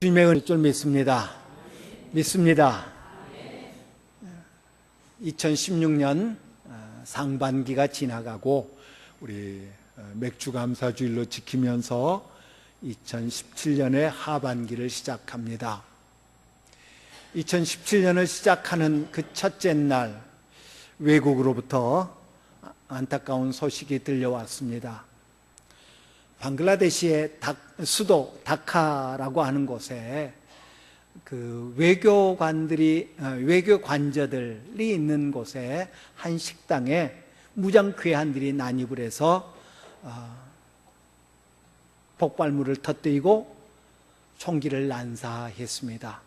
주님의 은혜를 줄 믿습니다. 2016년 상반기가 지나가고 우리 맥주감사주일로 지키면서 2017년의 하반기를 시작합니다. 2017년을 시작하는 그 첫째 날, 외국으로부터 안타까운 소식이 들려왔습니다. 방글라데시의 수도 다카라고 하는 곳에 그 외교 관저들이 있는 곳에 한 식당에 무장 괴한들이 난입을 해서 폭발물을 터뜨리고 총기를 난사했습니다.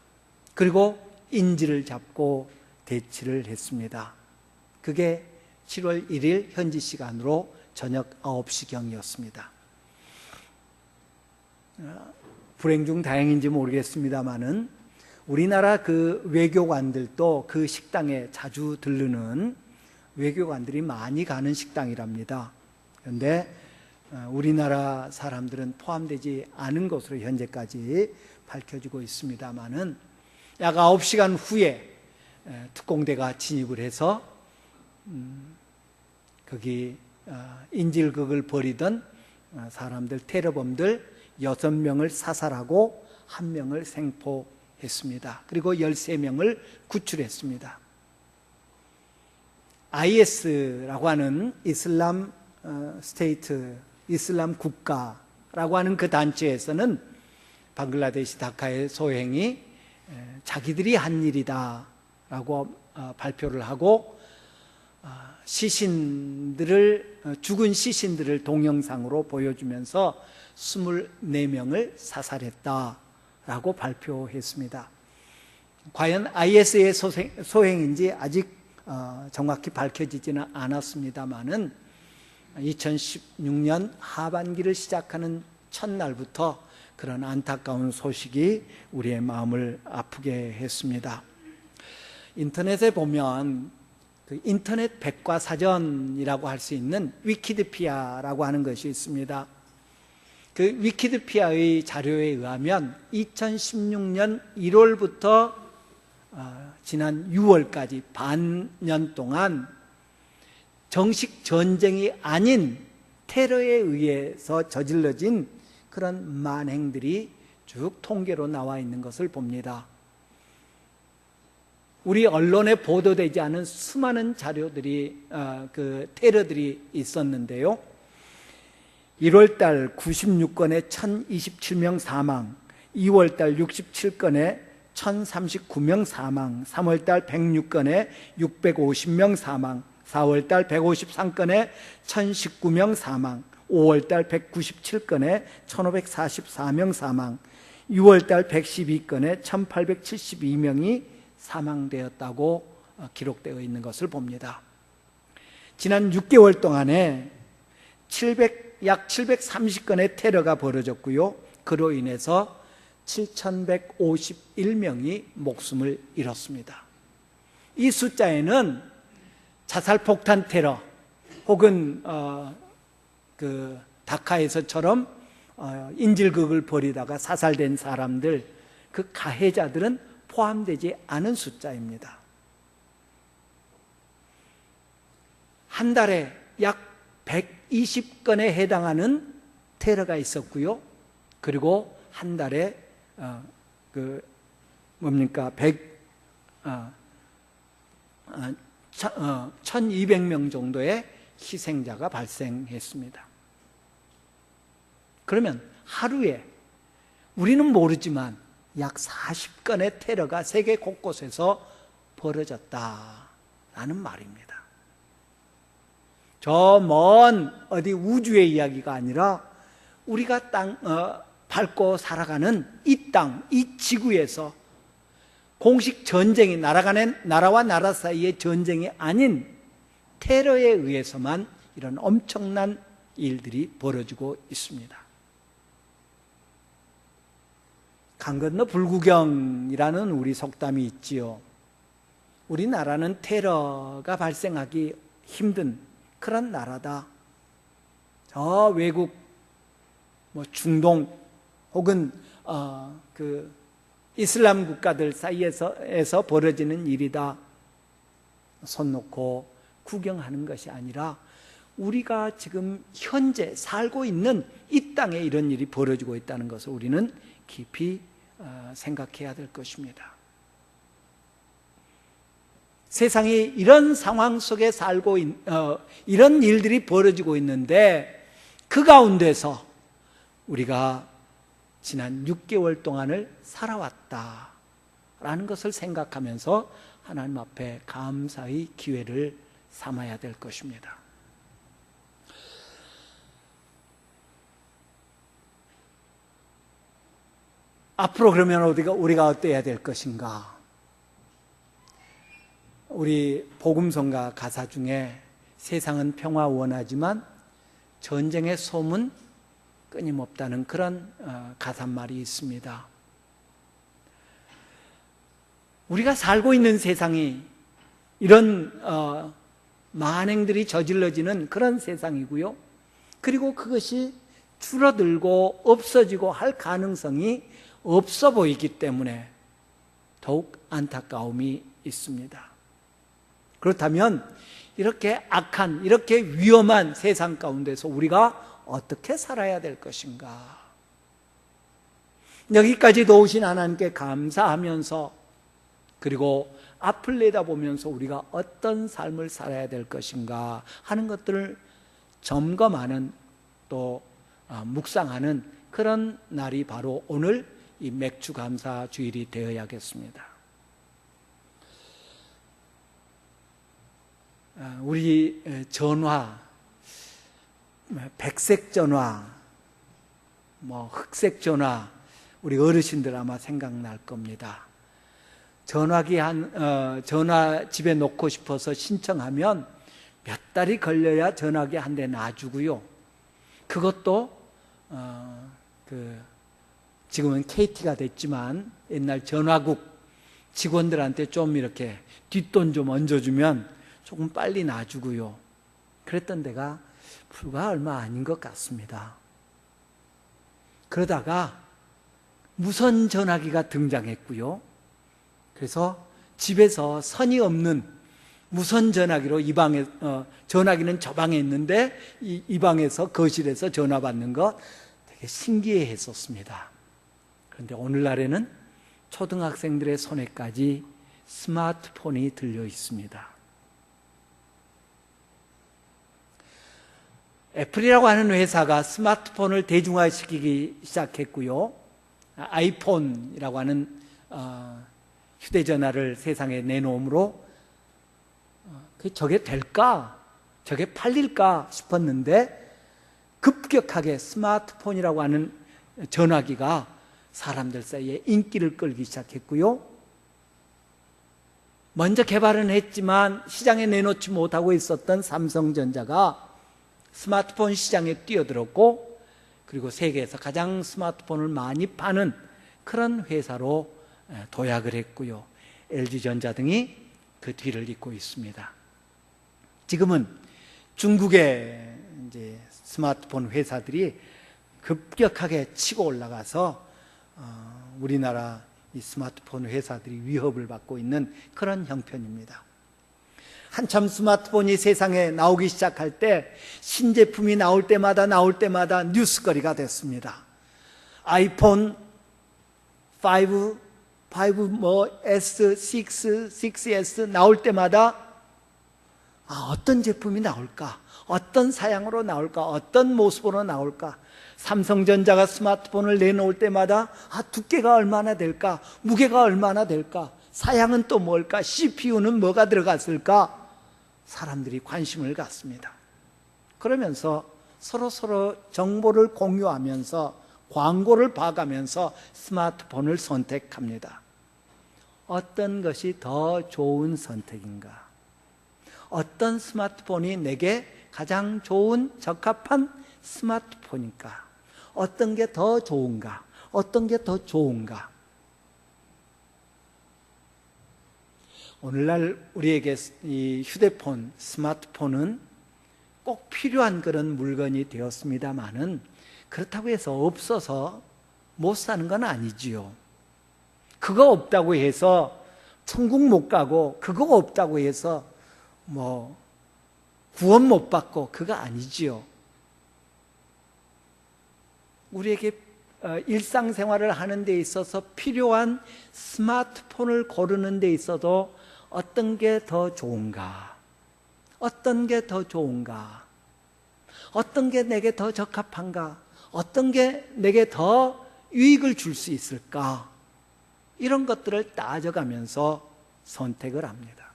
그리고 인질을 잡고 대치를 했습니다. 그게 7월 1일 현지 시간으로 저녁 9시경이었습니다. 불행 중 다행인지 모르겠습니다만은 우리나라 그 외교관들도 그 식당에 자주 들르는 외교관들이 많이 가는 식당이랍니다. 그런데 우리나라 사람들은 포함되지 않은 것으로 현재까지 밝혀지고 있습니다만은 약 9시간 후에 특공대가 진입을 해서 거기 인질극을 벌이던 사람들, 테러범들 6명을 사살하고 1명을 생포했습니다. 그리고 13명을 구출했습니다. IS라고 하는 이슬람 스테이트, 이슬람 국가라고 하는 그 단체에서는 방글라데시 다카의 소행이 자기들이 한 일이다라고 발표를 하고 죽은 시신들을 동영상으로 보여주면서 24명을 사살했다라고 발표했습니다. 과연 IS의 소행인지 아직 정확히 밝혀지지는 않았습니다만은 2016년 하반기를 시작하는 첫날부터 그런 안타까운 소식이 우리의 마음을 아프게 했습니다. 인터넷에 보면 그 인터넷 백과사전이라고 할 수 있는 위키드피아라고 하는 것이 있습니다. 그 위키드피아의 자료에 의하면 2016년 1월부터 지난 6월까지 반년 동안 정식 전쟁이 아닌 테러에 의해서 저질러진 그런 만행들이 쭉 통계로 나와 있는 것을 봅니다. 우리 언론에 보도되지 않은 수많은 자료들이 그 테러들이 있었는데요. 1월달 96건에 1027명 사망, 2월달 67건에 1039명 사망, 3월달 106건에 650명 사망, 4월달 153건에 1019명 사망, 5월달 197건에 1544명 사망, 6월달 112건에 1872명이 사망되었다고 기록되어 있는 것을 봅니다. 지난 6개월 동안에 약 730건의 테러가 벌어졌고요. 그로 인해서 7151명이 목숨을 잃었습니다. 이 숫자에는 자살폭탄 테러 혹은 그 다카에서처럼 인질극을 벌이다가 사살된 사람들, 그 가해자들은 포함되지 않은 숫자입니다. 한 달에 약 120건에 해당하는 테러가 있었고요. 그리고 한 달에 1200명 정도의 희생자가 발생했습니다. 그러면 하루에 우리는 모르지만 약 40건의 테러가 세계 곳곳에서 벌어졌다라는 말입니다. 저 먼 어디 우주의 이야기가 아니라 우리가 밟고 살아가는 이 땅, 이 지구에서 공식 전쟁이 나라와 나라 사이의 전쟁이 아닌 테러에 의해서만 이런 엄청난 일들이 벌어지고 있습니다. 강 건너 불구경이라는 우리 속담이 있지요. 우리나라는 테러가 발생하기 힘든 그런 나라다. 저 외국 중동 혹은 그 이슬람 국가들 사이에서 벌어지는 일이다. 손 놓고 구경하는 것이 아니라 우리가 지금 현재 살고 있는 이 땅에 이런 일이 벌어지고 있다는 것을 우리는 깊이 생각해야 될 것입니다. 세상이 이런 상황 속에 이런 일들이 벌어지고 있는데 그 가운데서 우리가 지난 6개월 동안을 살아왔다라는 것을 생각하면서 하나님 앞에 감사의 기회를 삼아야 될 것입니다. 앞으로 그러면 우리가 어때야 될 것인가? 우리 복음성가 가사 중에 세상은 평화 원하지만 전쟁의 소문 끊임없다는 그런 가사말이 있습니다. 우리가 살고 있는 세상이 이런 만행들이 저질러지는 그런 세상이고요. 그리고 그것이 줄어들고 없어지고 할 가능성이 없어 보이기 때문에 더욱 안타까움이 있습니다. 그렇다면 이렇게 악한, 이렇게 위험한 세상 가운데서 우리가 어떻게 살아야 될 것인가? 여기까지 도우신 하나님께 감사하면서 그리고 앞을 내다보면서 우리가 어떤 삶을 살아야 될 것인가 하는 것들을 점검하는 또 묵상하는 그런 날이 바로 오늘 이 맥주 감사 주일이 되어야겠습니다. 우리 전화, 백색 전화, 흑색 전화, 우리 어르신들 아마 생각날 겁니다. 전화기 전화 집에 놓고 싶어서 신청하면 몇 달이 걸려야 전화기 한 대 놔주고요. 그것도 지금은 KT가 됐지만 옛날 전화국 직원들한테 좀 이렇게 뒷돈 좀 얹어주면 조금 빨리 놔주고요. 그랬던 데가 불과 얼마 아닌 것 같습니다. 그러다가 무선 전화기가 등장했고요. 그래서 집에서 선이 없는 무선 전화기로 이 방에 전화기는 저 방에 있는데 이 방에서 거실에서 전화 받는 거 되게 신기해 했었습니다. 그런데 오늘날에는 초등학생들의 손에까지 스마트폰이 들려 있습니다. 애플이라고 하는 회사가 스마트폰을 대중화시키기 시작했고요. 아이폰이라고 하는 휴대전화를 세상에 내놓음으로 저게 될까? 저게 팔릴까 싶었는데 급격하게 스마트폰이라고 하는 전화기가 사람들 사이에 인기를 끌기 시작했고요. 먼저 개발은 했지만 시장에 내놓지 못하고 있었던 삼성전자가 스마트폰 시장에 뛰어들었고 그리고 세계에서 가장 스마트폰을 많이 파는 그런 회사로 도약을 했고요. LG전자 등이 그 뒤를 잇고 있습니다. 지금은 중국의 이제 스마트폰 회사들이 급격하게 치고 올라가서 우리나라 이 스마트폰 회사들이 위협을 받고 있는 그런 형편입니다. 한참 스마트폰이 세상에 나오기 시작할 때 신제품이 나올 때마다 뉴스거리가 됐습니다. 아이폰 5, S, 6, 6S 나올 때마다 어떤 제품이 나올까? 어떤 사양으로 나올까? 어떤 모습으로 나올까? 삼성전자가 스마트폰을 내놓을 때마다 두께가 얼마나 될까? 무게가 얼마나 될까? 사양은 또 뭘까? CPU는 뭐가 들어갔을까? 사람들이 관심을 갖습니다. 그러면서 서로 정보를 공유하면서 광고를 봐가면서 스마트폰을 선택합니다. 어떤 것이 더 좋은 선택인가? 어떤 스마트폰이 내게 가장 좋은 적합한 스마트폰인가? 어떤 게 더 좋은가? 어떤 게 더 좋은가? 오늘날 우리에게 이 휴대폰, 스마트폰은 꼭 필요한 그런 물건이 되었습니다마는 그렇다고 해서 없어서 못 사는 건 아니지요. 그거 없다고 해서 천국 못 가고, 그거 없다고 해서 구원 못 받고, 그거 아니지요. 우리에게 일상생활을 하는 데 있어서 필요한 스마트폰을 고르는 데 있어도 어떤 게 더 좋은가? 어떤 게 더 좋은가? 어떤 게 내게 더 적합한가? 어떤 게 내게 더 유익을 줄 수 있을까? 이런 것들을 따져가면서 선택을 합니다.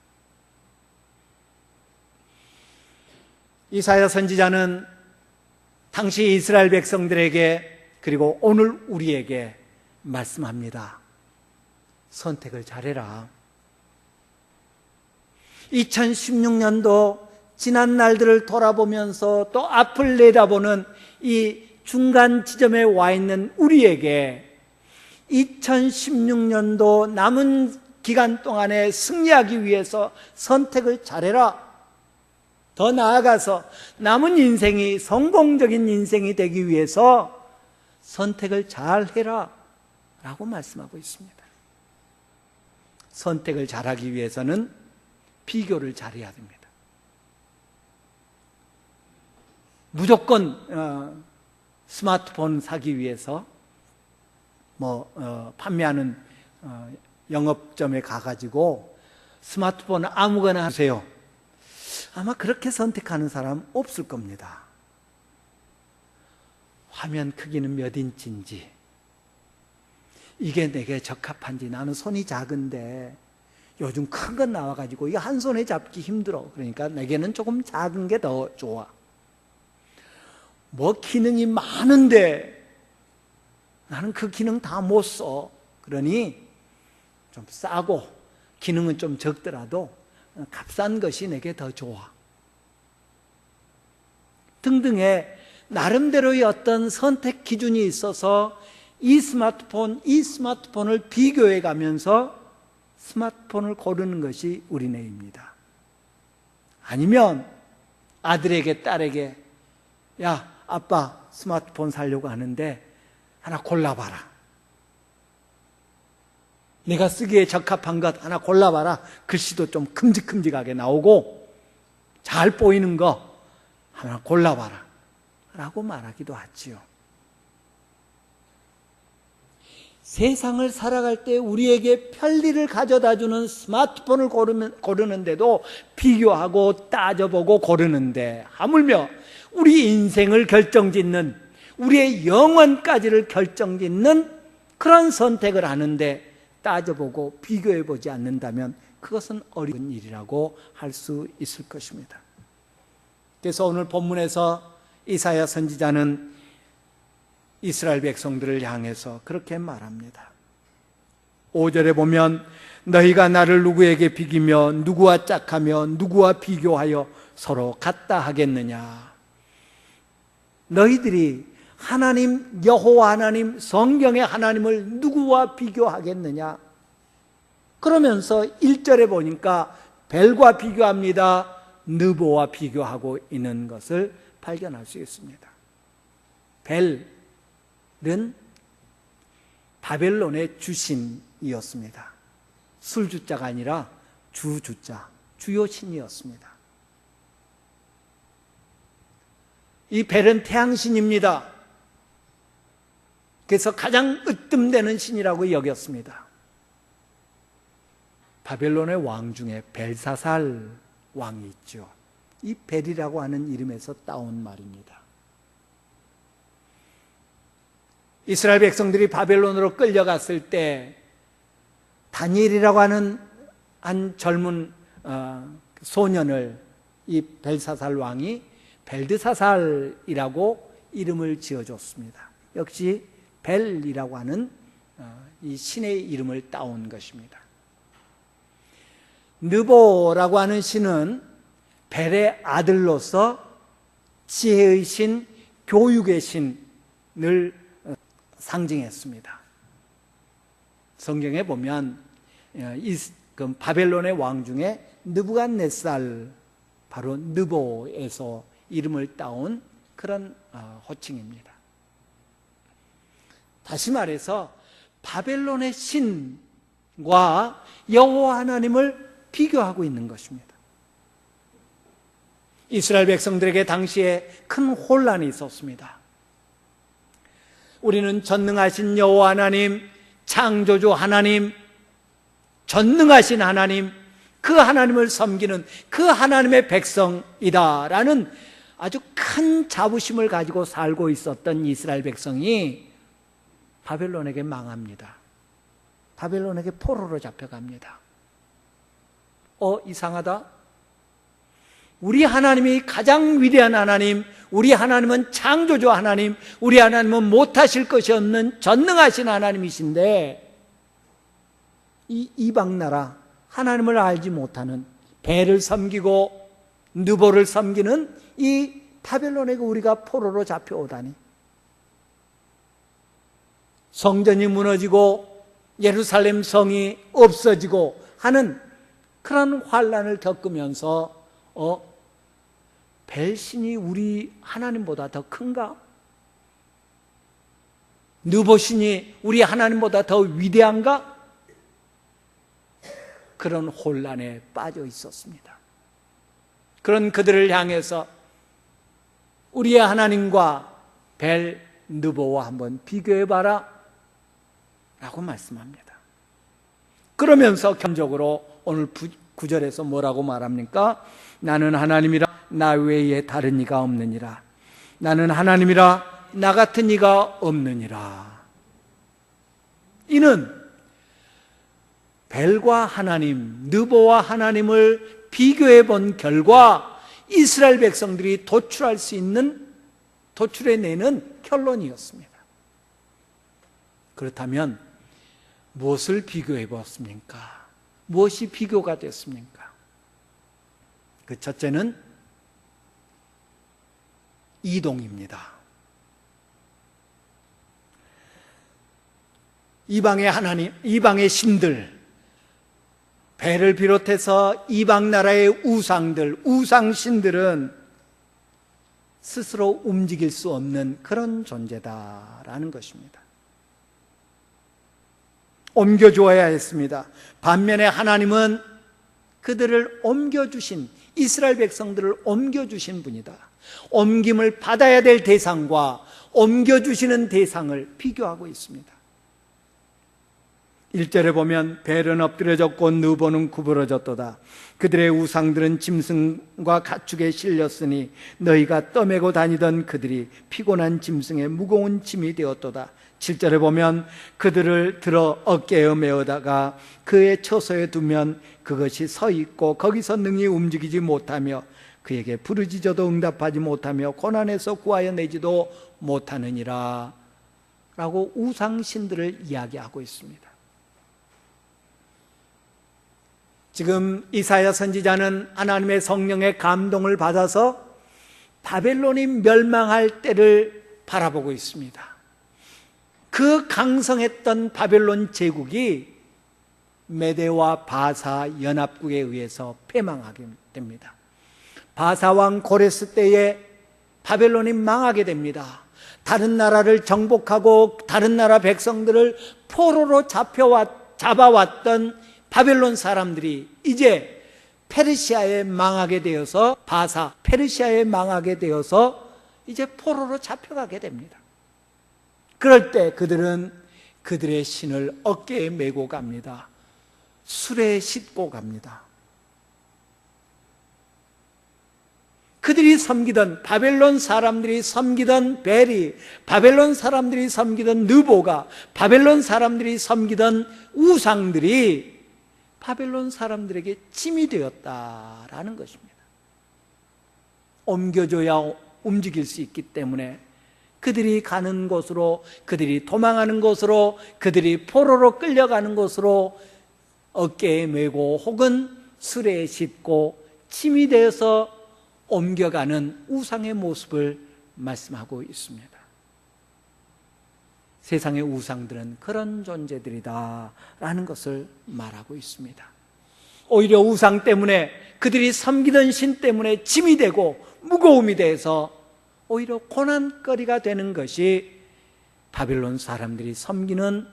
이사야 선지자는 당시 이스라엘 백성들에게 그리고 오늘 우리에게 말씀합니다. 선택을 잘해라. 2016년도 지난 날들을 돌아보면서 또 앞을 내다보는 이 중간 지점에 와 있는 우리에게 2016년도 남은 기간 동안에 승리하기 위해서 선택을 잘해라. 더 나아가서 남은 인생이 성공적인 인생이 되기 위해서 선택을 잘해라 라고 말씀하고 있습니다. 선택을 잘하기 위해서는 비교를 잘해야 됩니다. 무조건 스마트폰 사기 위해서 판매하는 영업점에 가가지고 스마트폰 아무거나 하세요. 아마 그렇게 선택하는 사람 없을 겁니다. 화면 크기는 몇 인치인지, 이게 내게 적합한지, 나는 손이 작은데 요즘 큰 건 나와가지고 이거 한 손에 잡기 힘들어. 그러니까 내게는 조금 작은 게 더 좋아. 기능이 많은데 나는 그 기능 다 못 써. 그러니 좀 싸고 기능은 좀 적더라도 값싼 것이 내게 더 좋아. 등등의 나름대로의 어떤 선택 기준이 있어서 이 스마트폰을 비교해 가면서 스마트폰을 고르는 것이 우리네입니다. 아니면 아들에게, 딸에게, 야, 아빠 스마트폰 사려고 하는데 하나 골라봐라. 내가 쓰기에 적합한 것 하나 골라봐라. 글씨도 좀 큼직큼직하게 나오고 잘 보이는 거 하나 골라봐라 라고 말하기도 하지요. 세상을 살아갈 때 우리에게 편리를 가져다주는 스마트폰을 고르는데도 비교하고 따져보고 고르는데, 하물며 우리 인생을 결정짓는, 우리의 영혼까지를 결정짓는 그런 선택을 하는데 따져보고 비교해보지 않는다면 그것은 어려운 일이라고 할 수 있을 것입니다. 그래서 오늘 본문에서 이사야 선지자는 이스라엘 백성들을 향해서 그렇게 말합니다. 5절에 보면 너희가 나를 누구에게 비기며 누구와 짝하며 누구와 비교하여 서로 같다 하겠느냐. 너희들이 하나님, 여호와 하나님, 성경의 하나님을 누구와 비교하겠느냐. 그러면서 1절에 보니까 벨과 비교합니다. 느보와 비교하고 있는 것을 발견할 수 있습니다. 벨은 바벨론의 주신이었습니다. 술주자가 아니라 주주자, 주요 신이었습니다. 이 벨은 태양신입니다. 그래서 가장 으뜸되는 신이라고 여겼습니다. 바벨론의 왕 중에 벨사살 왕이 있죠. 이 벨이라고 하는 이름에서 따온 말입니다. 이스라엘 백성들이 바벨론으로 끌려갔을 때 다니엘이라고 하는 한 젊은 소년을 이 벨사살 왕이 벨드사살이라고 이름을 지어줬습니다. 역시 벨이라고 하는 이 신의 이름을 따온 것입니다. 느보라고 하는 신은 벨의 아들로서 지혜의 신, 교육의 신을 상징했습니다. 성경에 보면 바벨론의 왕 중에 느부갓네살, 바로 느보에서 이름을 따온 그런 호칭입니다. 다시 말해서 바벨론의 신, 여호와 하나님을 비교하고 있는 것입니다. 이스라엘 백성들에게 당시에 큰 혼란이 있었습니다. 우리는 전능하신 여호와 하나님, 창조주 하나님, 전능하신 하나님, 그 하나님을 섬기는 그 하나님의 백성이다라는 아주 큰 자부심을 가지고 살고 있었던 이스라엘 백성이 바벨론에게 망합니다. 바벨론에게 포로로 잡혀갑니다. 이상하다. 우리 하나님이 가장 위대한 하나님, 우리 하나님은 창조주 하나님, 우리 하나님은 못하실 것이 없는 전능하신 하나님이신데 이 이방 나라 하나님을 알지 못하는, 벨을 섬기고 느보를 섬기는 이 바벨론에게 우리가 포로로 잡혀오다니. 성전이 무너지고 예루살렘 성이 없어지고 하는 그런 환란을 겪으면서 벨신이 우리 하나님보다 더 큰가? 느보신이 우리 하나님보다 더 위대한가? 그런 혼란에 빠져 있었습니다. 그런 그들을 향해서 우리의 하나님과 벨, 느보와 한번 비교해봐라 라고 말씀합니다. 그러면서 견적으로 오늘 9절에서 뭐라고 말합니까? 나는 하나님이라 나 외에 다른 이가 없느니라. 나는 하나님이라 나 같은 이가 없느니라. 이는 벨과 하나님, 느보와 하나님을 비교해 본 결과 이스라엘 백성들이 도출해내는 결론이었습니다. 그렇다면 무엇을 비교해 보았습니까? 무엇이 비교가 됐습니까? 그 첫째는 이동입니다. 이방의 하나님, 이방의 신들, 벨을 비롯해서 이방 나라의 우상들, 우상신들은 스스로 움직일 수 없는 그런 존재다라는 것입니다. 옮겨주어야 했습니다. 반면에 하나님은 그들을 옮겨주신, 이스라엘 백성들을 옮겨주신 분이다. 옮김을 받아야 될 대상과 옮겨주시는 대상을 비교하고 있습니다. 1절에 보면 벨은 엎드려졌고 느보는 구부러졌도다. 그들의 우상들은 짐승과 가축에 실렸으니 너희가 떠매고 다니던 그들이 피곤한 짐승의 무거운 짐이 되었도다. 7절에 보면 그들을 들어 어깨에 메어다가 그의 처소에 두면 그것이 서 있고 거기서 능히 움직이지 못하며 그에게 부르짖어도 응답하지 못하며 고난에서 구하여 내지도 못하느니라 라고 우상신들을 이야기하고 있습니다. 지금 이사야 선지자는 하나님의 성령의 감동을 받아서 바벨론이 멸망할 때를 바라보고 있습니다. 그 강성했던 바벨론 제국이 메대와 바사 연합국에 의해서 패망하게 됩니다. 바사 왕 고레스 때에 바벨론이 망하게 됩니다. 다른 나라를 정복하고 다른 나라 백성들을 포로로 잡아왔던 바벨론 사람들이 이제 페르시아에 망하게 되어서, 바사 페르시아에 망하게 되어서 이제 포로로 잡혀가게 됩니다. 그럴 때 그들은 그들의 신을 어깨에 메고 갑니다. 술에 싣고 갑니다. 그들이 섬기던, 바벨론 사람들이 섬기던 벨이, 바벨론 사람들이 섬기던 느보가, 바벨론 사람들이 섬기던 우상들이 바벨론 사람들에게 짐이 되었다라는 것입니다. 옮겨줘야 움직일 수 있기 때문에 그들이 가는 곳으로, 그들이 도망하는 곳으로, 그들이 포로로 끌려가는 곳으로 어깨에 메고 혹은 수레에 싣고 짐이 되어서 옮겨가는 우상의 모습을 말씀하고 있습니다. 세상의 우상들은 그런 존재들이다라는 것을 말하고 있습니다. 오히려 우상 때문에, 그들이 섬기던 신 때문에 짐이 되고 무거움이 돼서 오히려 고난거리가 되는 것이 바벨론 사람들이 섬기는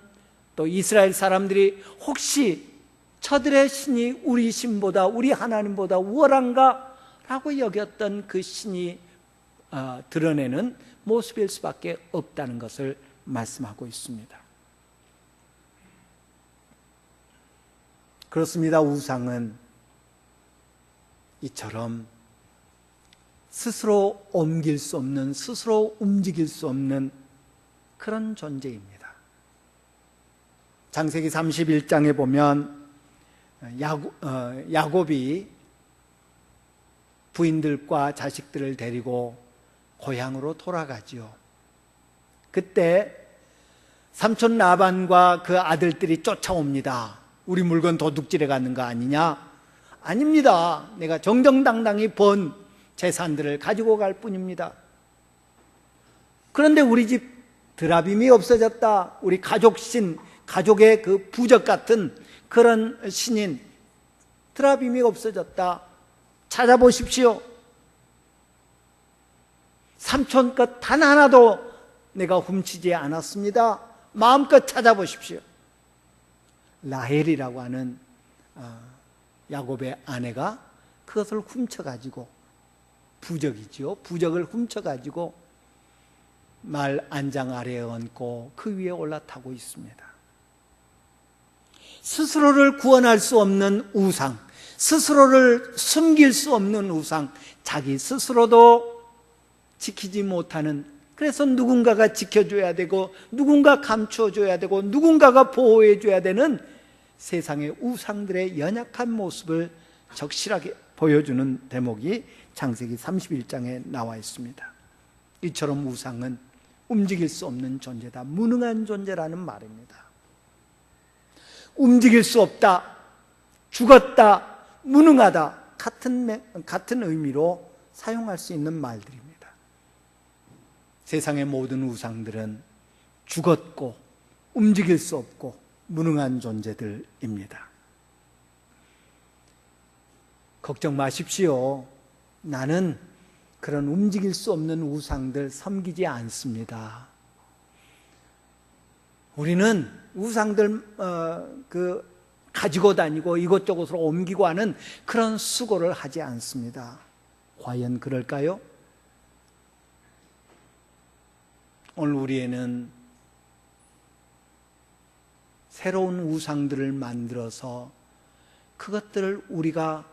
또 이스라엘 사람들이 혹시 저들의 신이 우리 신보다, 우리 하나님보다 우월한가? 라고 여겼던 그 신이 드러내는 모습일 수밖에 없다는 것을 말씀하고 있습니다. 그렇습니다. 우상은 이처럼 스스로 옮길 수 없는, 스스로 움직일 수 없는 그런 존재입니다. 창세기 31장에 보면 야곱이 부인들과 자식들을 데리고 고향으로 돌아가지요. 그때 삼촌 라반과 그 아들들이 쫓아옵니다. 우리 물건 도둑질해 가는 거 아니냐? 아닙니다. 내가 정정당당히 번 재산들을 가지고 갈 뿐입니다. 그런데 우리 집 드라빔이 없어졌다. 우리 가족신, 가족의 그 부적 같은 그런 신인 드라빔이 없어졌다. 찾아보십시오. 삼촌 것 단 하나도 내가 훔치지 않았습니다. 마음껏 찾아보십시오. 라헬이라고 하는 야곱의 아내가 그것을 훔쳐가지고, 부적이지요. 부적을 훔쳐가지고 말 안장 아래에 얹고 그 위에 올라타고 있습니다. 스스로를 구원할 수 없는 우상, 스스로를 숨길 수 없는 우상, 자기 스스로도 지키지 못하는, 그래서 누군가가 지켜줘야 되고 누군가 감추어줘야 되고 누군가가 보호해줘야 되는 세상의 우상들의 연약한 모습을 적실하게 보여주는 대목이 창세기 31장에 나와 있습니다. 이처럼 우상은 움직일 수 없는 존재다, 무능한 존재라는 말입니다. 움직일 수 없다, 죽었다, 무능하다, 같은 의미로 사용할 수 있는 말들입니다. 세상의 모든 우상들은 죽었고 움직일 수 없고 무능한 존재들입니다. 걱정 마십시오. 나는 그런 움직일 수 없는 우상들 섬기지 않습니다. 우리는 우상들 가지고 다니고 이곳저곳으로 옮기고 하는 그런 수고를 하지 않습니다. 과연 그럴까요? 오늘 우리에는 새로운 우상들을 만들어서 그것들을 우리가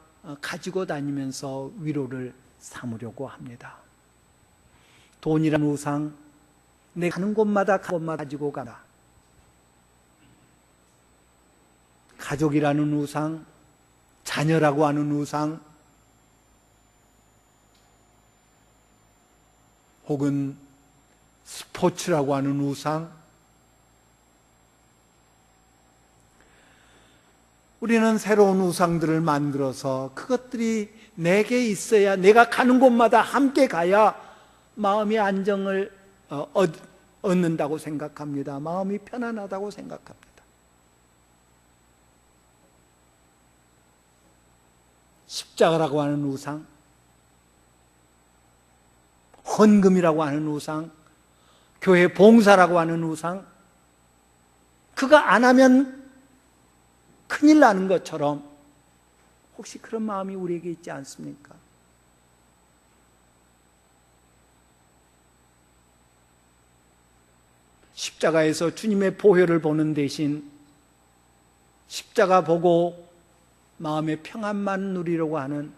가지고 다니면서 위로를 삼으려고 합니다. 돈이라는 우상, 내가 가는 곳마다 가지고 가라. 가족이라는 우상, 자녀라고 하는 우상, 혹은 스포츠라고 하는 우상, 우리는 새로운 우상들을 만들어서 그것들이 내게 있어야, 내가 가는 곳마다 함께 가야 마음의 안정을 얻는다고 생각합니다. 마음이 편안하다고 생각합니다. 십자가라고 하는 우상, 헌금이라고 하는 우상, 교회 봉사라고 하는 우상, 그거 안 하면 큰일 나는 것처럼 혹시 그런 마음이 우리에게 있지 않습니까? 십자가에서 주님의 보혈을 보는 대신 십자가 보고 마음의 평안만 누리려고 하는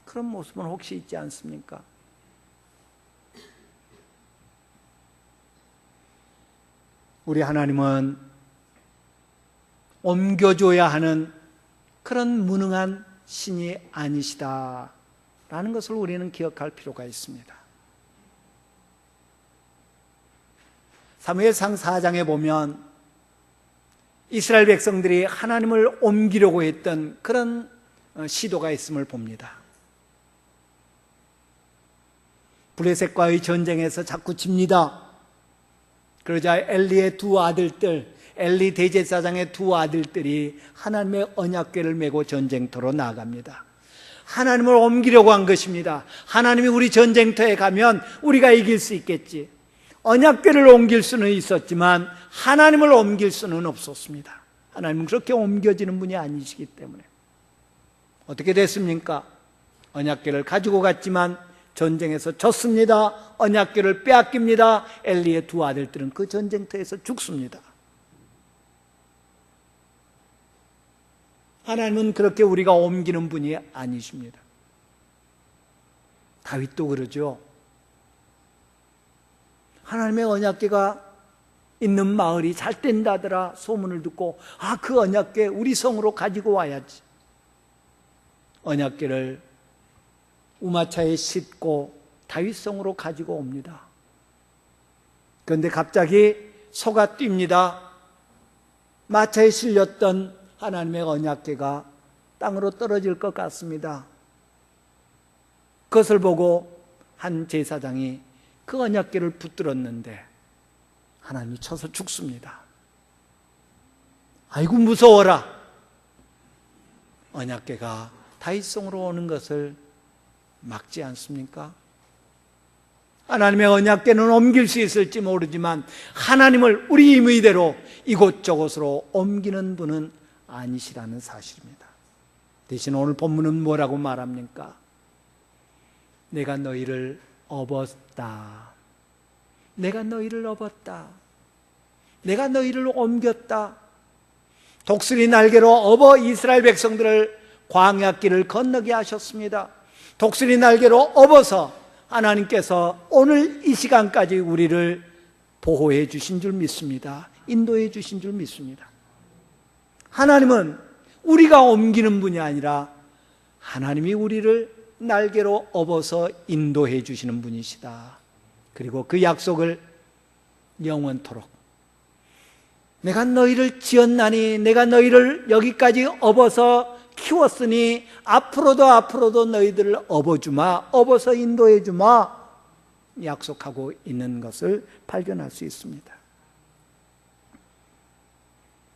그런 모습은 혹시 있지 않습니까? 우리 하나님은 옮겨줘야 하는 그런 무능한 신이 아니시다라는 것을 우리는 기억할 필요가 있습니다. 사무엘상 4장에 보면 이스라엘 백성들이 하나님을 옮기려고 했던 그런 시도가 있음을 봅니다. 블레셋과의 전쟁에서 자꾸 집니다. 그러자 엘리의 두 아들들, 엘리 대제사장의 두 아들들이 하나님의 언약궤를 메고 전쟁터로 나아갑니다. 하나님을 옮기려고 한 것입니다. 하나님이 우리 전쟁터에 가면 우리가 이길 수 있겠지. 언약궤를 옮길 수는 있었지만 하나님을 옮길 수는 없었습니다. 하나님은 그렇게 옮겨지는 분이 아니시기 때문에. 어떻게 됐습니까? 언약궤를 가지고 갔지만 전쟁에서 졌습니다. 언약궤를 빼앗깁니다. 엘리의 두 아들들은 그 전쟁터에서 죽습니다. 하나님은 그렇게 우리가 옮기는 분이 아니십니다. 다윗도 그러죠. 하나님의 언약궤가 있는 마을이 잘 된다더라 소문을 듣고 그 언약궤 우리 성으로 가지고 와야지. 언약궤를 우마차에 싣고 다윗성으로 가지고 옵니다. 그런데 갑자기 소가 뜁니다. 마차에 실렸던 하나님의 언약궤가 땅으로 떨어질 것 같습니다. 그것을 보고 한 제사장이 그 언약궤를 붙들었는데 하나님이 쳐서 죽습니다. 아이고 무서워라. 언약궤가 다윗성으로 오는 것을 막지 않습니까? 하나님의 언약궤는 옮길 수 있을지 모르지만 하나님을 우리 임의대로 이곳저곳으로 옮기는 분은 아니시라는 사실입니다. 대신 오늘 본문은 뭐라고 말합니까? 내가 너희를 업었다. 내가 너희를 업었다. 내가 너희를 옮겼다. 독수리 날개로 업어 이스라엘 백성들을 광야길을 건너게 하셨습니다. 독수리 날개로 업어서 하나님께서 오늘 이 시간까지 우리를 보호해 주신 줄 믿습니다. 인도해 주신 줄 믿습니다. 하나님은 우리가 옮기는 분이 아니라 하나님이 우리를 날개로 업어서 인도해 주시는 분이시다. 그리고 그 약속을 영원토록 내가 너희를 지었나니 내가 너희를 여기까지 업어서 키웠으니 앞으로도 너희들을 업어주마, 업어서 인도해주마 약속하고 있는 것을 발견할 수 있습니다.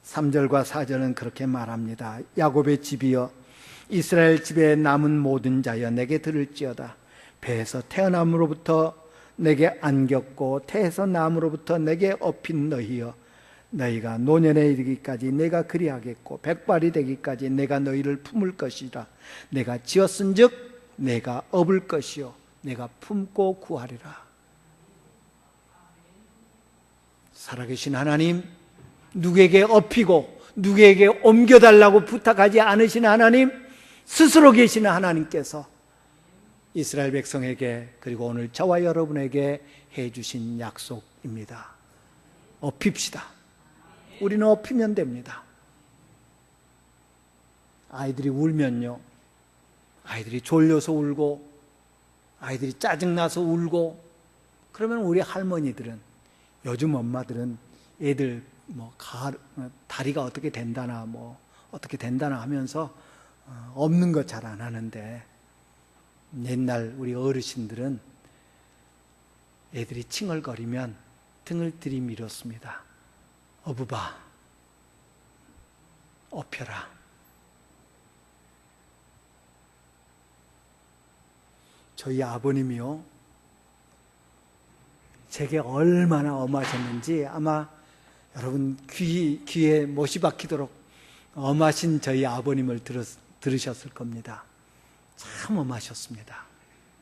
3절과 4절은 그렇게 말합니다. 야곱의 집이여 이스라엘 집에 남은 모든 자여 내게 들을지어다. 배에서 태어남으로부터 내게 안겼고 태에서 남으로부터 내게 업힌 너희여 너희가 노년에 이르기까지 내가 그리하겠고 백발이 되기까지 내가 너희를 품을 것이라. 내가 지었은즉 내가 업을 것이요 내가 품고 구하리라. 살아계신 하나님, 누구에게 업히고 누구에게 옮겨달라고 부탁하지 않으신 하나님, 스스로 계시는 하나님께서 이스라엘 백성에게 그리고 오늘 저와 여러분에게 해주신 약속입니다. 업힙시다. 우리는 업히면 됩니다. 아이들이 울면요, 아이들이 졸려서 울고 아이들이 짜증나서 울고 그러면 우리 할머니들은, 요즘 엄마들은 애들 다리가 어떻게 된다나 어떻게 된다나 하면서 없는 거 잘 안 하는데, 옛날 우리 어르신들은 애들이 칭얼거리면 등을 들이밀었습니다. 어부바, 업혀라. 저희 아버님이요, 제게 얼마나 엄하셨는지 아마 여러분 귀에 못이 박히도록 엄하신 저희 아버님을 들으셨을 겁니다. 참 엄하셨습니다.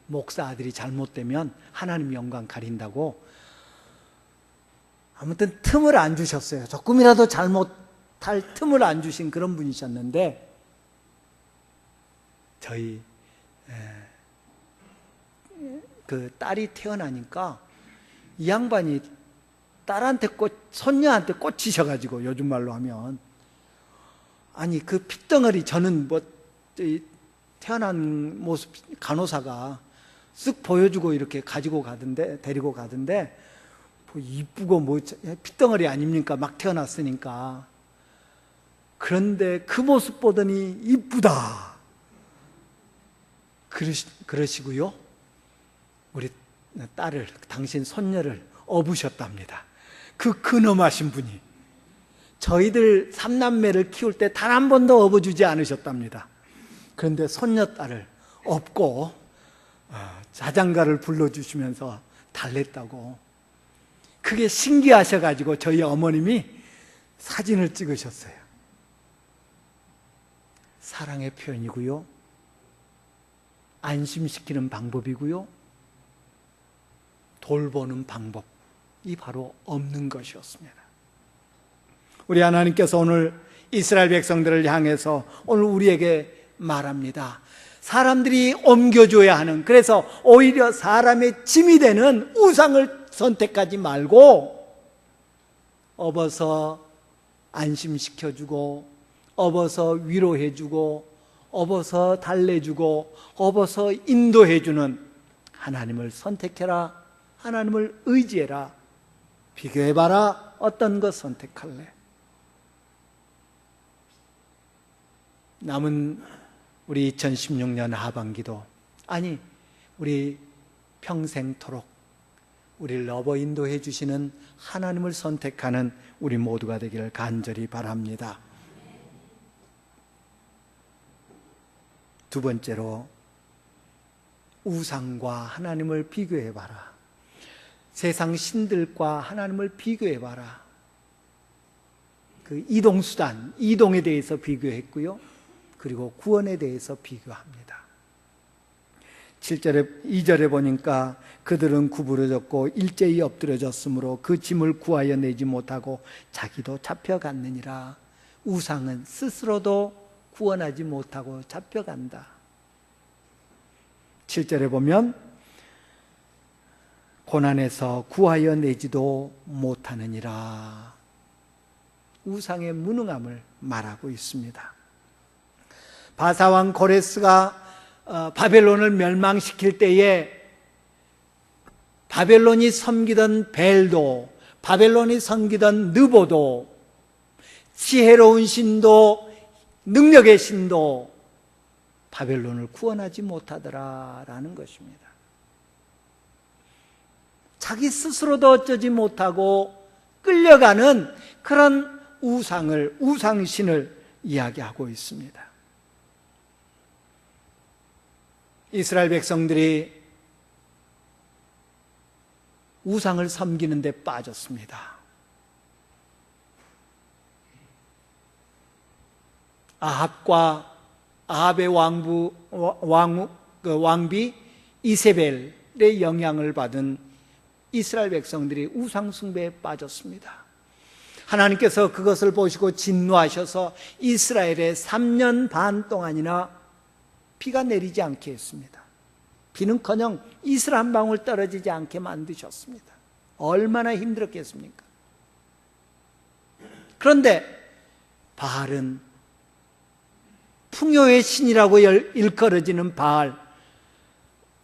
목사 아들이 잘못되면 하나님 영광 가린다고 아무튼 틈을 안 주셨어요. 조금이라도 잘못할 틈을 안 주신 그런 분이셨는데, 저희 그 딸이 태어나니까 이 양반이 딸한테 손녀한테 꽂히셔가지고, 요즘 말로 하면, 아니 그 핏덩어리, 저는 태어난 모습 간호사가 쓱 보여주고 이렇게 가지고 가던데, 데리고 가던데, 이쁘고 핏덩어리 아닙니까? 막 태어났으니까. 그런데 그 모습 보더니 이쁘다 그러시고요, 우리 딸을, 당신 손녀를 업으셨답니다. 그 근엄하신 분이 저희들 삼남매를 키울 때 단 한 번도 업어주지 않으셨답니다. 그런데 손녀딸을 업고 자장가를 불러주시면서 달랬다고. 그게 신기하셔가지고 저희 어머님이 사진을 찍으셨어요. 사랑의 표현이고요, 안심시키는 방법이고요, 돌보는 방법이 바로 없는 것이었습니다. 우리 하나님께서 오늘 이스라엘 백성들을 향해서 오늘 우리에게 말합니다. 사람들이 옮겨줘야 하는, 그래서 오히려 사람의 짐이 되는 우상을 선택하지 말고 업어서 안심시켜주고, 업어서 위로해주고, 업어서 달래주고, 업어서 인도해주는 하나님을 선택해라. 하나님을 의지해라. 비교해봐라. 어떤 것 선택할래? 남은 우리 2016년 하반기도, 아니 우리 평생토록 우리를 업어 인도해 주시는 하나님을 선택하는 우리 모두가 되기를 간절히 바랍니다. 두 번째로, 우상과 하나님을 비교해봐라. 세상 신들과 하나님을 비교해봐라. 그 이동수단, 이동에 대해서 비교했고요, 그리고 구원에 대해서 비교합니다. 7절에, 2절에 보니까 그들은 구부러졌고 일제히 엎드려졌으므로 그 짐을 구하여 내지 못하고 자기도 잡혀갔느니라. 우상은 스스로도 구원하지 못하고 잡혀간다. 7절에 보면 고난에서 구하여 내지도 못하느니라. 우상의 무능함을 말하고 있습니다. 바사왕 고레스가 바벨론을 멸망시킬 때에 바벨론이 섬기던 벨도, 바벨론이 섬기던 느보도, 지혜로운 신도, 능력의 신도 바벨론을 구원하지 못하더라라는 것입니다. 자기 스스로도 어쩌지 못하고 끌려가는 그런 우상을, 우상신을 이야기하고 있습니다. 이스라엘 백성들이 우상을 섬기는 데 빠졌습니다. 아합과 아합의 왕비 이세벨의 영향을 받은 이스라엘 백성들이 우상 숭배에 빠졌습니다. 하나님께서 그것을 보시고 진노하셔서 이스라엘에 3년 반 동안이나 비가 내리지 않게 했습니다. 비는커녕 이슬 한 방울 떨어지지 않게 만드셨습니다. 얼마나 힘들었겠습니까? 그런데 바알은, 풍요의 신이라고 일컬어지는 바알,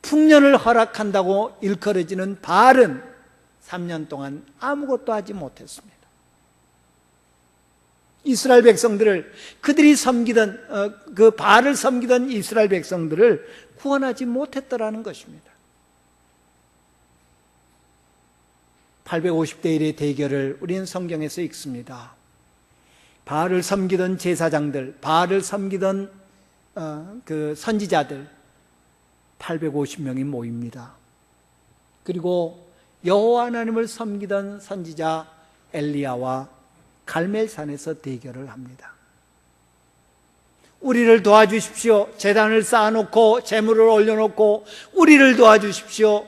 풍년을 허락한다고 일컬어지는 바알은 3년 동안 아무것도 하지 못했습니다. 이스라엘 백성들을, 그들이 섬기던 그 바알을 섬기던 이스라엘 백성들을 구원하지 못했더라는 것입니다. 850대 1의 대결을 우리는 성경에서 읽습니다. 바알을 섬기던 제사장들, 바알을 섬기던 그 선지자들 850명이 모입니다. 그리고 여호와 하나님을 섬기던 선지자 엘리야와 갈멜산에서 대결을 합니다. 우리를 도와주십시오. 제단을 쌓아놓고 제물을 올려놓고 우리를 도와주십시오.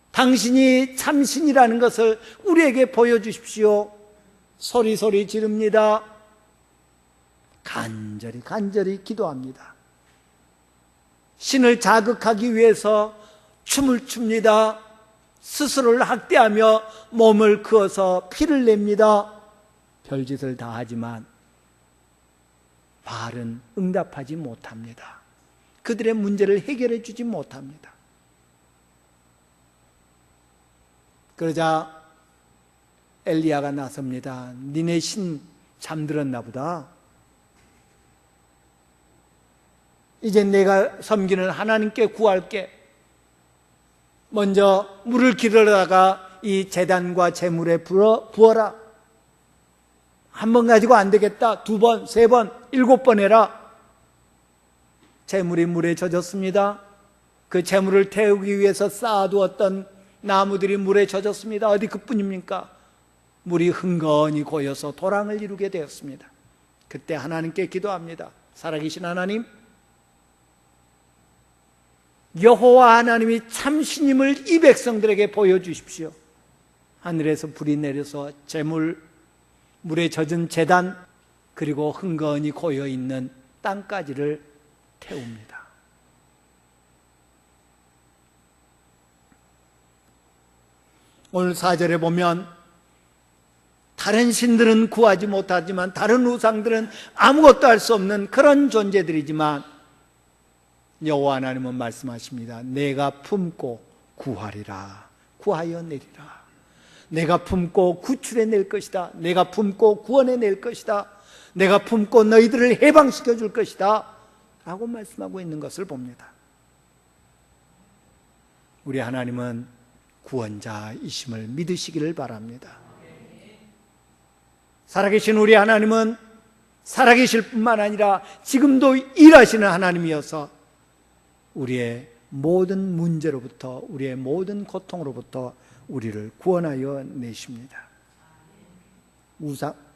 당신이 참신이라는 것을 우리에게 보여주십시오. 소리 지릅니다. 간절히 기도합니다. 신을 자극하기 위해서 춤을 춥니다. 스스로를 학대하며 몸을 그어서 피를 냅니다. 별짓을 다 하지만 바알은 응답하지 못합니다. 그들의 문제를 해결해 주지 못합니다. 그러자 엘리야가 나섭니다. 니네 신 잠들었나 보다. 이제 내가 섬기는 하나님께 구할게. 먼저 물을 기르다가 이 제단과 제물에 부어라. 한 번 가지고 안 되겠다. 2번, 3번, 7번 해라. 제물이 물에 젖었습니다. 그 제물을 태우기 위해서 쌓아두었던 나무들이 물에 젖었습니다. 어디 그뿐입니까? 물이 흥건히 고여서 도랑을 이루게 되었습니다. 그때 하나님께 기도합니다. 살아계신 하나님, 여호와 하나님이 참신임을 이 백성들에게 보여주십시오. 하늘에서 불이 내려서 물에 젖은 제단, 그리고 흥건히 고여있는 땅까지를 태웁니다. 오늘 4절에 보면 다른 신들은 구하지 못하지만, 다른 우상들은 아무것도 할 수 없는 그런 존재들이지만 여호와 하나님은 말씀하십니다. 내가 품고 구하리라. 구하여 내리라. 내가 품고 구출해낼 것이다. 내가 품고 구원해낼 것이다. 내가 품고 너희들을 해방시켜 줄 것이다 라고 말씀하고 있는 것을 봅니다. 우리 하나님은 구원자이심을 믿으시기를 바랍니다. 살아계신 우리 하나님은 살아계실 뿐만 아니라 지금도 일하시는 하나님이어서 우리의 모든 문제로부터, 우리의 모든 고통으로부터 우리를 구원하여 내십니다.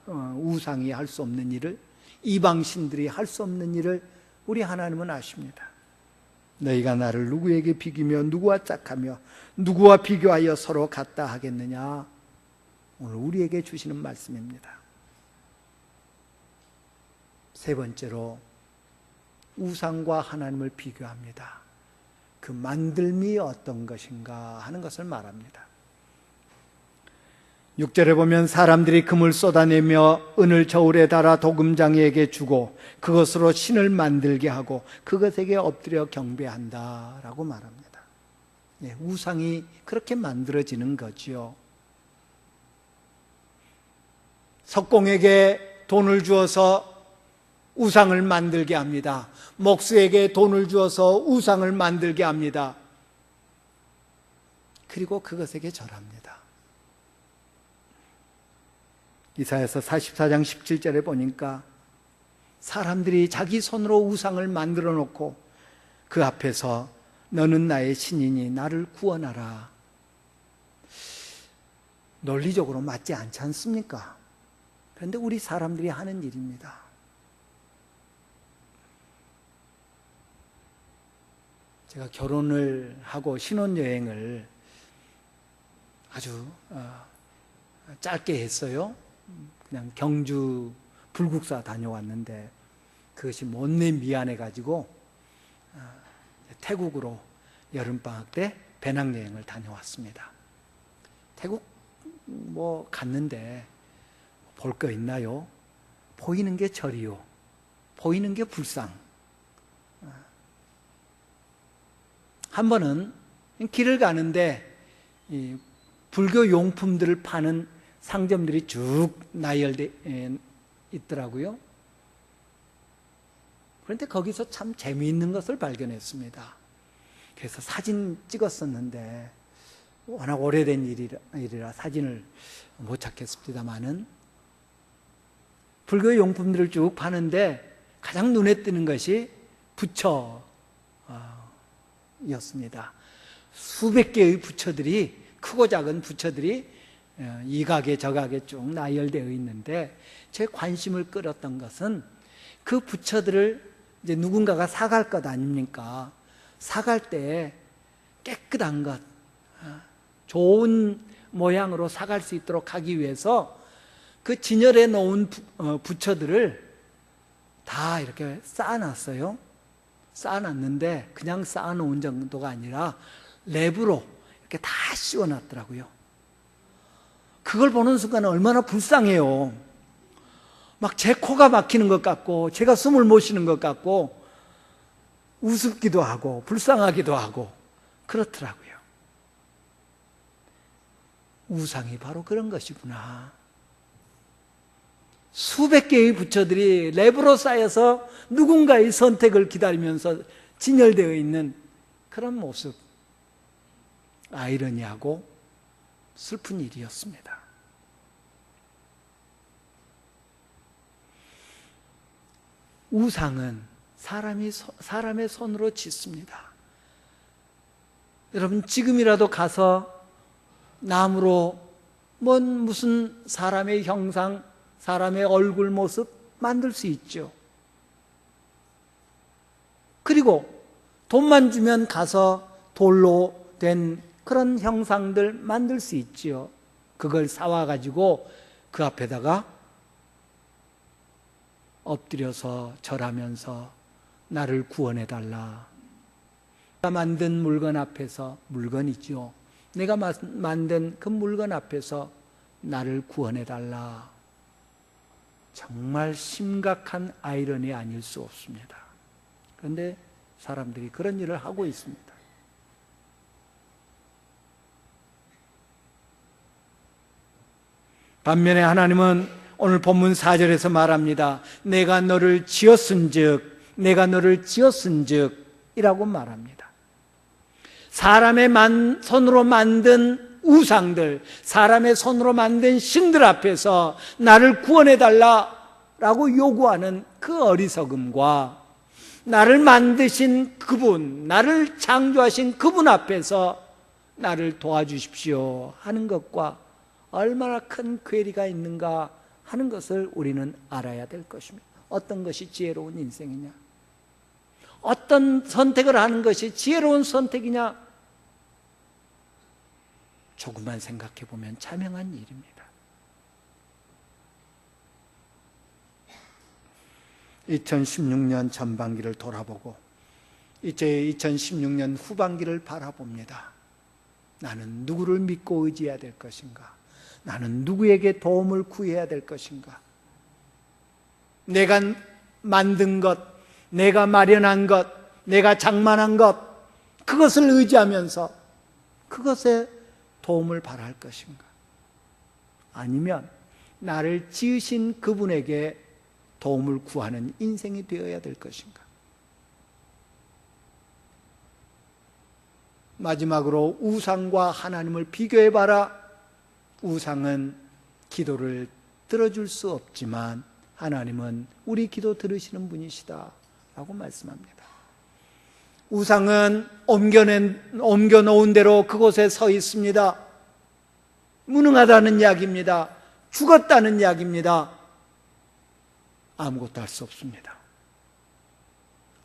우상이 할 수 없는 일을, 이방신들이 할 수 없는 일을 우리 하나님은 아십니다. 너희가 나를 누구에게 비기며 누구와 짝하며 누구와 비교하여 서로 같다 하겠느냐? 오늘 우리에게 주시는 말씀입니다. 세 번째로 우상과 하나님을 비교합니다. 그 만들미 어떤 것인가 하는 것을 말합니다. 6절에 보면 사람들이 금을 쏟아내며 은을 저울에 달아 도금장이에게 주고 그것으로 신을 만들게 하고 그것에게 엎드려 경배한다 라고 말합니다. 우상이 그렇게 만들어지는 거지요. 석공에게 돈을 주어서 우상을 만들게 합니다. 목수에게 돈을 주어서 우상을 만들게 합니다. 그리고 그것에게 절합니다. 이사야서 44장 17절에 보니까 사람들이 자기 손으로 우상을 만들어 놓고 그 앞에서 너는 나의 신이니 나를 구원하라. 논리적으로 맞지 않지 않습니까? 그런데 우리 사람들이 하는 일입니다. 제가 결혼을 하고 신혼여행을 아주 짧게 했어요. 그냥 경주 불국사 다녀왔는데 그것이 못내 미안해가지고 태국으로 여름방학 때 배낭여행을 다녀왔습니다. 태국 갔는데 볼 거 있나요? 보이는 게 절이요, 보이는 게 불상. 한 번은 길을 가는데 이 불교 용품들을 파는 상점들이 쭉 나열돼 있더라고요. 그런데 거기서 참 재미있는 것을 발견했습니다. 그래서 사진 찍었었는데 워낙 오래된 일이라 사진을 못 찾겠습니다만은 불교 용품들을 쭉 파는데 가장 눈에 띄는 것이 부처였습니다. 수백 개의 부처들이, 크고 작은 부처들이 이 가게 저 가게 쭉 나열되어 있는데 제 관심을 끌었던 것은 그 부처들을 이제 누군가가 사갈 것 아닙니까? 사갈 때 깨끗한 것, 좋은 모양으로 사갈 수 있도록 하기 위해서 그 진열해 놓은 부처들을 다 이렇게 쌓아놨어요. 쌓아놨는데 그냥 쌓아놓은 정도가 아니라 랩으로 이렇게 다 씌워놨더라고요. 그걸 보는 순간 얼마나 불쌍해요. 막 제 코가 막히는 것 같고 제가 숨을 못 쉬는 것 같고 우습기도 하고 불쌍하기도 하고 그렇더라고요. 우상이 바로 그런 것이구나. 수백 개의 부처들이 랩으로 쌓여서 누군가의 선택을 기다리면서 진열되어 있는 그런 모습, 아이러니하고 슬픈 일이었습니다. 우상은 사람의 손으로 짓습니다. 여러분 지금이라도 가서 나무로 무슨 사람의 형상, 사람의 얼굴 모습 만들 수 있죠. 그리고 돈만 주면 가서 돌로 된 그런 형상들 만들 수 있지요. 그걸 사와가지고 그 앞에다가 엎드려서 절하면서 나를 구원해달라. 내가 만든 물건 앞에서, 물건이죠. 내가 만든 그 물건 앞에서 나를 구원해달라. 정말 심각한 아이러니 아닐 수 없습니다. 그런데 사람들이 그런 일을 하고 있습니다. 반면에 하나님은 오늘 본문 4절에서 말합니다. 내가 너를 지었은즉, 내가 너를 지었은즉 이라고 말합니다. 사람의 손으로 만든 우상들, 사람의 손으로 만든 신들 앞에서 나를 구원해달라라고 요구하는 그 어리석음과 나를 만드신 그분, 나를 창조하신 그분 앞에서 나를 도와주십시오 하는 것과 얼마나 큰 괴리가 있는가 하는 것을 우리는 알아야 될 것입니다. 어떤 것이 지혜로운 인생이냐? 어떤 선택을 하는 것이 지혜로운 선택이냐? 조금만 생각해 보면 자명한 일입니다. 2016년 전반기를 돌아보고 이제 2016년 후반기를 바라봅니다. 나는 누구를 믿고 의지해야 될 것인가? 나는 누구에게 도움을 구해야 될 것인가? 내가 만든 것, 내가 마련한 것, 내가 장만한 것, 그것을 의지하면서 그것에 도움을 바랄 것인가? 아니면 나를 지으신 그분에게 도움을 구하는 인생이 되어야 될 것인가? 마지막으로 우상과 하나님을 비교해봐라. 우상은 기도를 들어줄 수 없지만 하나님은 우리 기도 들으시는 분이시다 라고 말씀합니다. 우상은 옮겨놓은 대로 그곳에 서 있습니다. 무능하다는 이야기입니다. 죽었다는 이야기입니다. 아무것도 할 수 없습니다.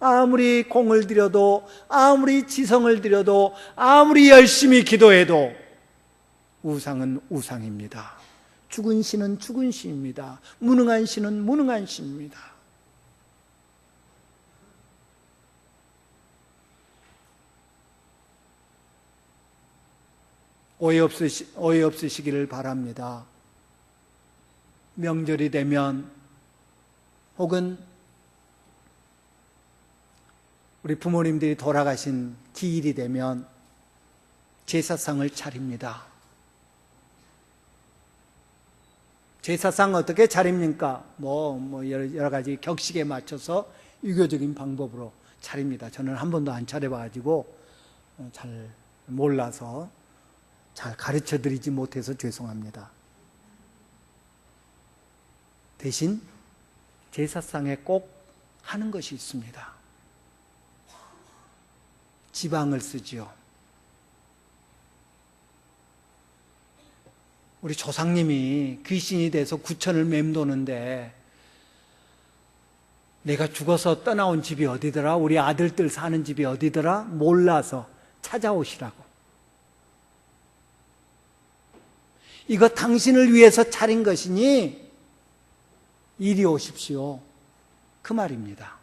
아무리 공을 들여도, 아무리 지성을 들여도, 아무리 열심히 기도해도 우상은 우상입니다. 죽은 신은 죽은 신입니다. 무능한 신은 무능한 신입니다. 오해 없으시기를 바랍니다. 명절이 되면 혹은 우리 부모님들이 돌아가신 기일이 되면 제사상을 차립니다. 제사상 어떻게 차립니까? 여러 가지 격식에 맞춰서 유교적인 방법으로 차립니다. 저는 한 번도 안 차려봐가지고 잘 몰라서 잘 가르쳐 드리지 못해서 죄송합니다. 대신 제사상에 꼭 하는 것이 있습니다. 지방을 쓰지요. 우리 조상님이 귀신이 돼서 구천을 맴도는데 내가 죽어서 떠나온 집이 어디더라? 우리 아들들 사는 집이 어디더라? 몰라서 찾아오시라고. 이거 당신을 위해서 차린 것이니 이리 오십시오. 그 말입니다.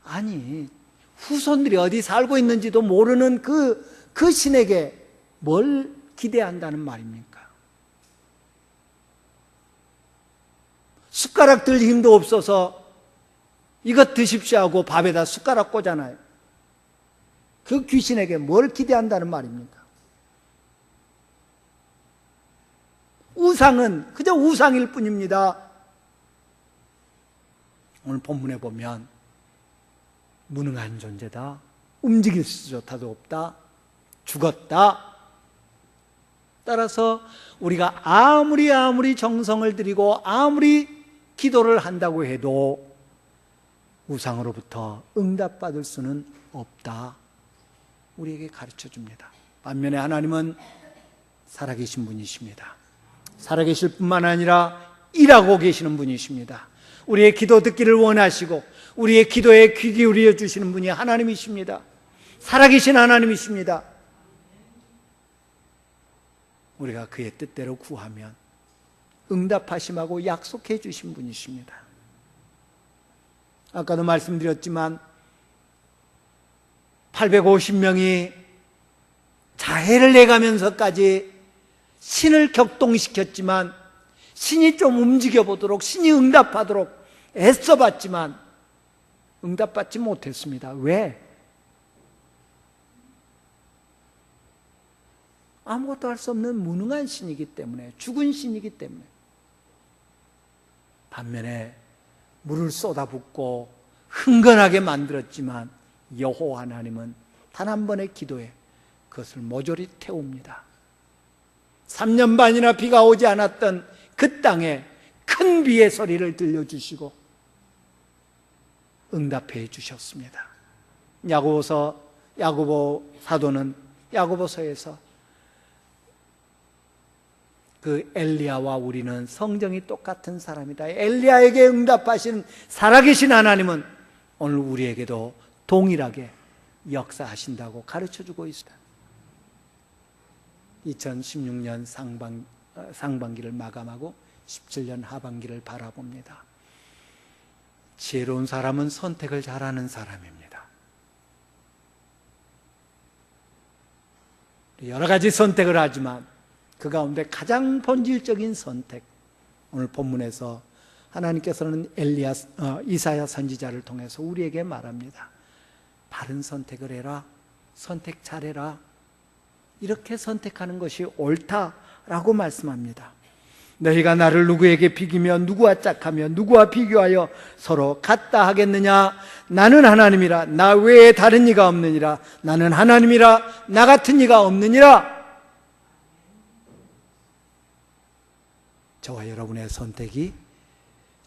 아니, 후손들이 어디 살고 있는지도 모르는 그 신에게 뭘 기대한다는 말입니까? 숟가락 들 힘도 없어서 이것 드십시오 하고 밥에다 숟가락 꽂잖아요. 그 귀신에게 뭘 기대한다는 말입니까? 우상은 그저 우상일 뿐입니다. 오늘 본문에 보면 무능한 존재다, 움직일 수조차도 없다, 죽었다. 따라서 우리가 아무리 정성을 들이고 아무리 기도를 한다고 해도 우상으로부터 응답받을 수는 없다, 우리에게 가르쳐 줍니다. 반면에 하나님은 살아계신 분이십니다. 살아계실 뿐만 아니라 일하고 계시는 분이십니다. 우리의 기도 듣기를 원하시고 우리의 기도에 귀 기울여 주시는 분이 하나님이십니다. 살아계신 하나님이십니다. 우리가 그의 뜻대로 구하면 응답하심하고 약속해 주신 분이십니다. 아까도 말씀드렸지만 850명이 자해를 내가면서까지 신을 격동시켰지만 신이 좀 움직여 보도록, 신이 응답하도록 애써봤지만 응답받지 못했습니다. 왜? 아무것도 할 수 없는 무능한 신이기 때문에, 죽은 신이기 때문에. 반면에 물을 쏟아붓고 흥건하게 만들었지만 여호와 하나님은 단 한 번의 기도에 그것을 모조리 태웁니다. 3년 반이나 비가 오지 않았던 그 땅에 큰 비의 소리를 들려주시고 응답해 주셨습니다. 야고보 사도는 야고보서에서 그 엘리야와 우리는 성정이 똑같은 사람이다. 엘리야에게 응답하신 살아계신 하나님은 오늘 우리에게도 동일하게 역사하신다고 가르쳐주고 있습니다. 2016년 상반기를 마감하고 17년 하반기를 바라봅니다. 지혜로운 사람은 선택을 잘하는 사람입니다. 여러 가지 선택을 하지만 그 가운데 가장 본질적인 선택, 오늘 본문에서 하나님께서는 이사야 선지자를 통해서 우리에게 말합니다. 바른 선택을 해라. 선택 잘해라. 이렇게 선택하는 것이 옳다라고 말씀합니다. 너희가 나를 누구에게 비기며 누구와 짝하며 누구와 비교하여 서로 같다 하겠느냐? 나는 하나님이라. 나 외에 다른 이가 없느니라. 나는 하나님이라. 나 같은 이가 없느니라. 저와 여러분의 선택이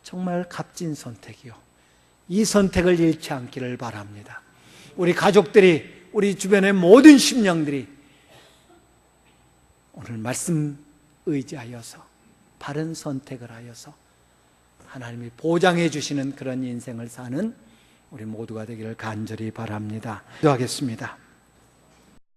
정말 값진 선택이요, 이 선택을 잃지 않기를 바랍니다. 우리 가족들이, 우리 주변의 모든 심령들이 오늘 말씀 의지하여서 바른 선택을 하여서 하나님이 보장해 주시는 그런 인생을 사는 우리 모두가 되기를 간절히 바랍니다. 기도하겠습니다.